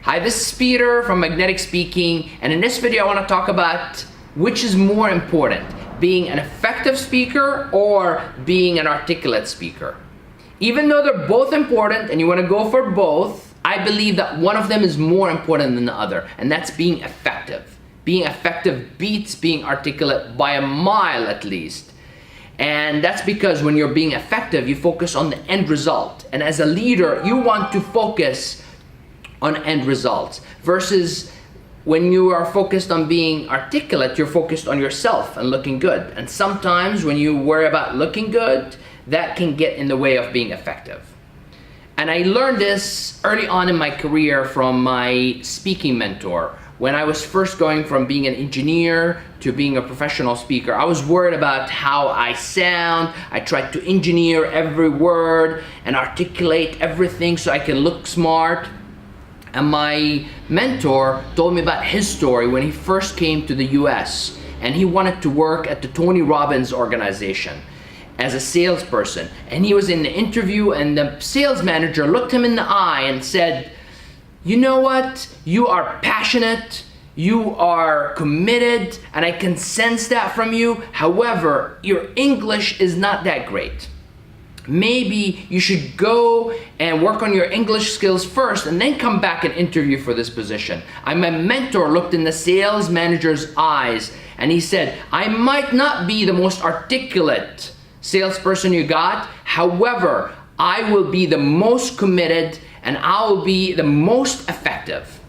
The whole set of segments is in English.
Hi, this is Peter from Magnetic Speaking, and in this video I want to talk about which is more important, being an effective speaker or being an articulate speaker. Even though they're both important and you want to go for both, I believe that one of them is more important than the other, and that's being effective. Being effective beats being articulate by a mile at least. And that's because when you're being effective, you focus on the end result. And as a leader, you want to focus on end results, versus when you are focused on being articulate, you're focused on yourself and looking good. And sometimes when you worry about looking good, that can get in the way of being effective. And I learned this early on in my career from my speaking mentor. When I was first going from being an engineer to being a professional speaker, I was worried about how I sound. I tried to engineer every word and articulate everything so I can look smart. And my mentor told me about his story when he first came to the US and he wanted to work at the Tony Robbins organization as a salesperson. And he was in the interview and the sales manager looked him in the eye and said, "You know what? You are passionate, you are committed, and I can sense that from you. However, your English is not that great. Maybe you should go and work on your English skills first and then come back and interview for this position." And my mentor looked in the sales manager's eyes and he said, "I might not be the most articulate salesperson you got. However, I will be the most committed and I'll be the most effective."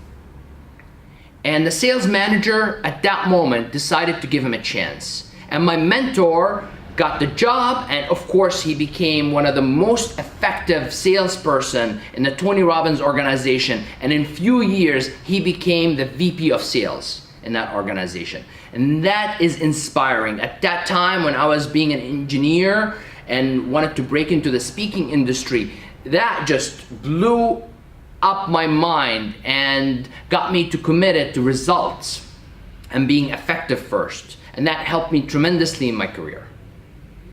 And the sales manager at that moment decided to give him a chance. And my mentor got the job, and of course he became one of the most effective salesperson in the Tony Robbins organization, and in few years he became the VP of sales in that organization. And that is inspiring. At that time when I was being an engineer and wanted to break into the speaking industry, that just blew up my mind and got me to commit it to results and being effective first. And that helped me tremendously in my career.